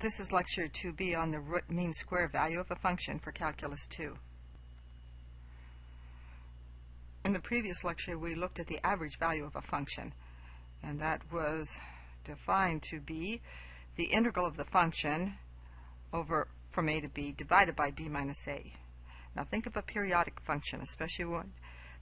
This is lecture 2B on the root mean square value of a function for Calculus 2. In the previous lecture we looked at the average value of a function, and that was defined to be the integral of the function over from a to b divided by b minus a. Now think of a periodic function, especially one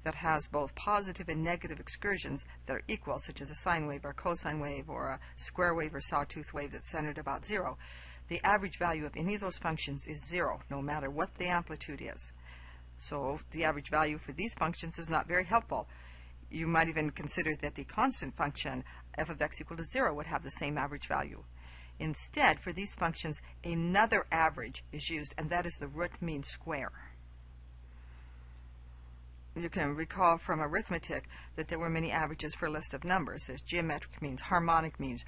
that has both positive and negative excursions that are equal, such as a sine wave or a cosine wave or a square wave or sawtooth wave that's centered about 0. The average value of any of those functions is 0, no matter what the amplitude is. So the average value for these functions is not very helpful. You might even consider that the constant function f of x equal to 0 would have the same average value. Instead, for these functions, another average is used, and that is the root mean square. You can recall from arithmetic that there were many averages for a list of numbers. There's geometric means, harmonic means,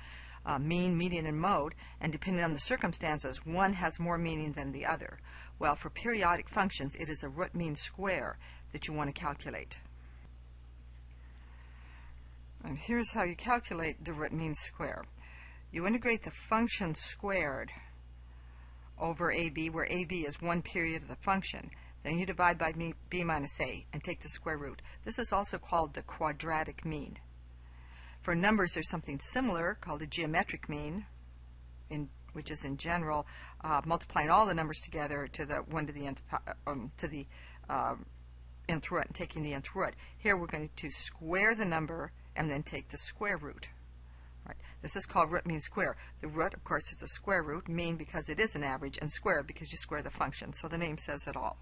mean, median, and mode, and depending on the circumstances, one has more meaning than the other. Well, for periodic functions, it is a root mean square that you want to calculate. And here's how you calculate the root mean square. You integrate the function squared over AB, where AB is one period of the function. Then you divide by b minus a and take the square root. This is also called the quadratic mean. For numbers, there's something similar called a geometric mean, which is in general multiplying all the numbers together to the 1 to the nth root and taking the nth root. Here we're going to square the number and then take the square root. Right. This is called root mean square. The root, of course, is a square root, mean because it is an average, and square because you square the function. So the name says it all.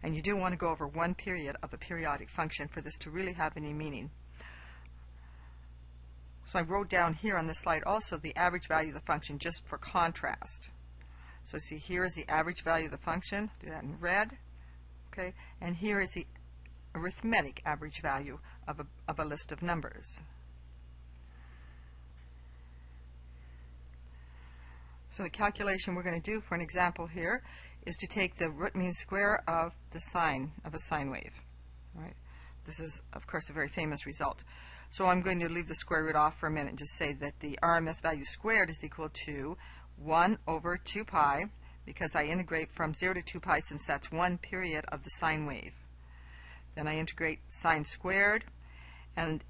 And you do want to go over one period of a periodic function for this to really have any meaning. So I wrote down here on this slide also the average value of the function just for contrast. So see, here is the average value of the function. Do that in red. Okay, and here is the arithmetic average value of a list of numbers. So the calculation we're going to do for an example here is to take the root mean square of the sine of a sine wave. Right? This is, of course, a very famous result. So I'm going to leave the square root off for a minute and just say that the RMS value squared is equal to 1 over 2 pi, because I integrate from 0 to 2 pi since that's one period of the sine wave. Then I integrate sine squared, and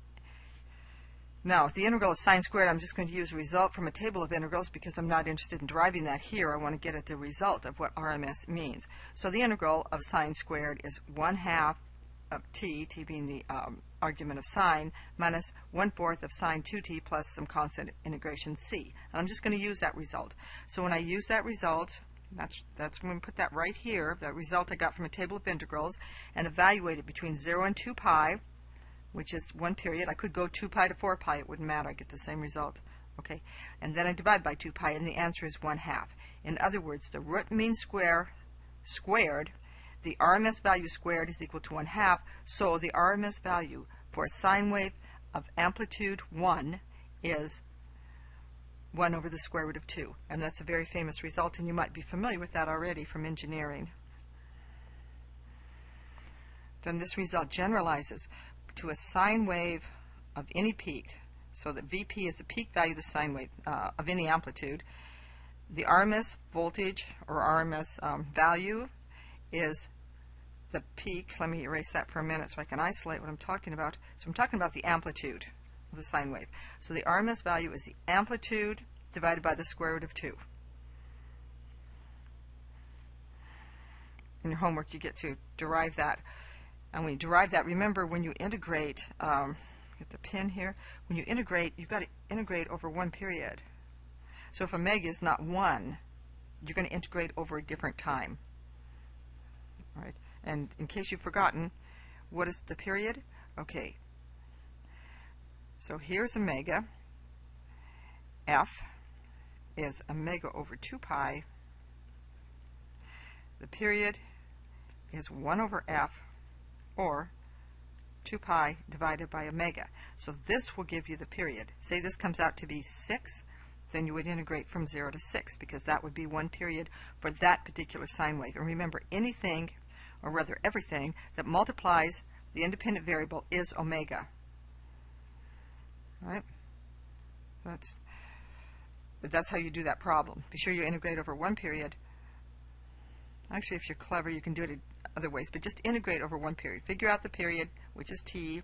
now, the integral of sine squared, I'm just going to use a result from a table of integrals because I'm not interested in deriving that here. I want to get at the result of what RMS means. So the integral of sine squared is 1/2 of t being the argument of sine, minus 1/4 of sine 2t plus some constant integration c. And I'm just going to use that result. So when I use that result, that's when we put that right here, that result I got from a table of integrals, and evaluate it between 0 and 2 pi, which is one period. I could go 2 pi to 4 pi, it wouldn't matter, I get the same result. Okay, and then I divide by 2 pi, and the answer is 1/2. In other words, the root mean square squared, the RMS value squared is equal to 1/2, so the RMS value for a sine wave of amplitude 1 is 1 over the square root of 2. And that's a very famous result, and you might be familiar with that already from engineering. Then this result generalizes to a sine wave of any peak, so that Vp is the peak value of the sine wave of any amplitude. The RMS voltage or RMS value is the peak. Let me erase that for a minute so I can isolate what I'm talking about. So I'm talking about the amplitude of the sine wave. So the RMS value is the amplitude divided by the square root of 2. In your homework you get to derive that. And when you derive that, remember when you integrate, get the pin here, when you integrate, you've got to integrate over one period. So if omega is not 1, you're going to integrate over a different time. All right? And in case you've forgotten, what is the period? Okay. So here's omega. F is omega over 2 pi. The period is 1 over f, or 2 pi divided by omega. So this will give you the period. Say this comes out to be 6, then you would integrate from 0 to 6, because that would be one period for that particular sine wave. And remember, anything, or rather everything, that multiplies the independent variable is omega. All right? But that's how you do that problem. Be sure you integrate over one period. Actually, if you're clever, you can do it in other ways, but just integrate over one period. Figure out the period, which is t,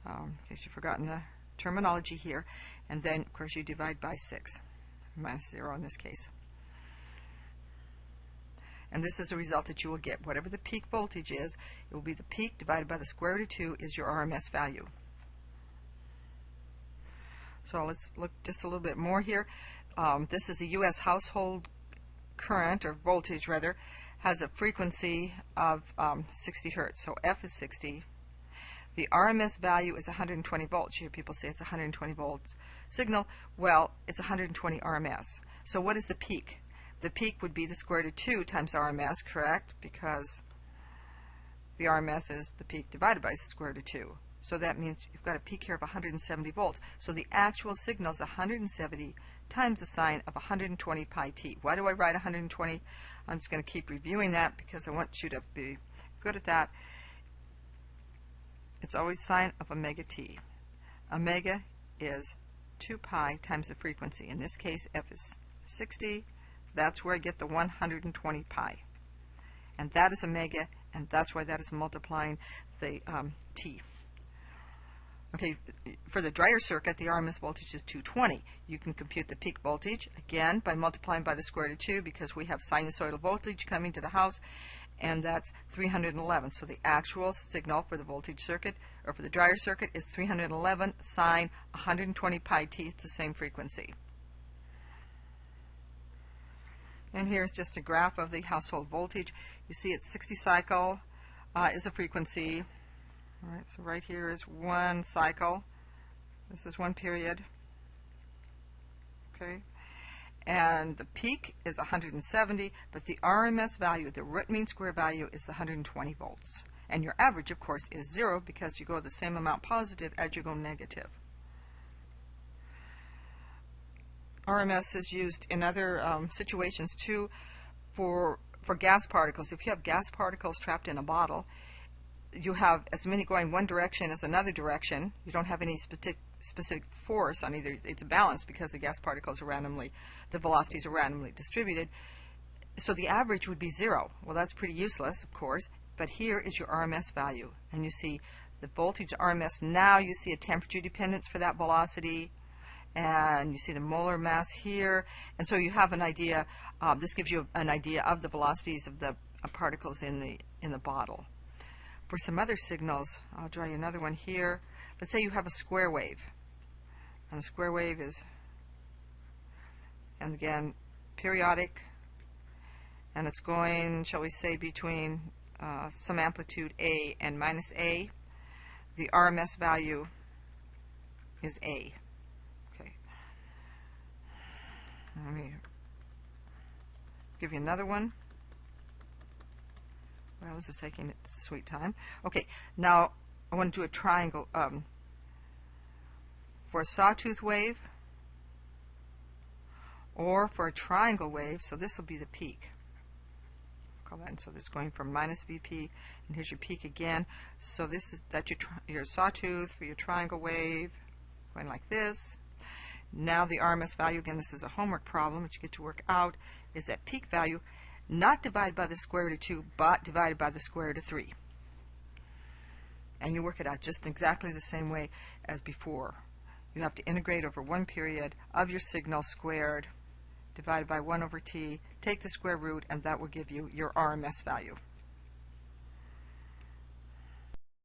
in case you've forgotten the terminology here, and then, of course, you divide by 6, minus 0 in this case. And this is the result that you will get. Whatever the peak voltage is, it will be the peak divided by the square root of 2 is your RMS value. So let's look just a little bit more here. This is a U.S. household current, or voltage rather, has a frequency of 60 hertz. So F is 60. The RMS value is 120 volts. You hear people say it's 120 volts signal. Well, it's 120 RMS. So what is the peak? The peak would be the square root of 2 times RMS, correct? Because the RMS is the peak divided by the square root of 2. So that means you've got a peak here of 170 volts. So the actual signal is 170 times the sine of 120 pi t. Why do I write 120? I'm just going to keep reviewing that because I want you to be good at that. It's always sine of omega t. Omega is 2 pi times the frequency. In this case, F is 60. That's where I get the 120 pi. And that is omega, and that's why that is multiplying the t. Okay, for the dryer circuit, the RMS voltage is 220. You can compute the peak voltage, again, by multiplying by the square root of 2, because we have sinusoidal voltage coming to the house, and that's 311. So the actual signal for the voltage circuit, or for the dryer circuit, is 311 sine 120 pi t. It's the same frequency. And here's just a graph of the household voltage. You see it's 60 cycle is a frequency. All right, so right here is one cycle. This is one period. Okay, and the peak is 170, but the RMS value, the root mean square value, is 120 volts. And your average, of course, is 0 because you go the same amount positive as you go negative. RMS is used in other situations too for gas particles. If you have gas particles trapped in a bottle, you have as many going one direction as another direction. You don't have any specific force on either. It's a balance because the gas particles are the velocities are randomly distributed. So the average would be 0. Well, that's pretty useless, of course, but here is your RMS value. And you see the voltage RMS. Now you see a temperature dependence for that velocity, and you see the molar mass here. And so you have an idea. This gives you an idea of the velocities of the particles in the bottle. For some other signals, I'll draw you another one here. Let's say you have a square wave. And a square wave is, and again, periodic. And it's going, shall we say, between some amplitude A and minus A. The RMS value is A. Okay. Let me give you another one. Well, this is taking its sweet time. Okay, now I want to do a triangle. For a sawtooth wave or for a triangle wave, so this will be the peak. Call that, and so it's going from minus VP, and here's your peak again. So this is your sawtooth for your triangle wave, going like this. Now the RMS value, again, this is a homework problem, which you get to work out, is that peak value, not divided by the square root of 2, but divided by the square root of 3. And you work it out just exactly the same way as before. You have to integrate over one period of your signal squared, divided by 1 over t, take the square root, and that will give you your RMS value.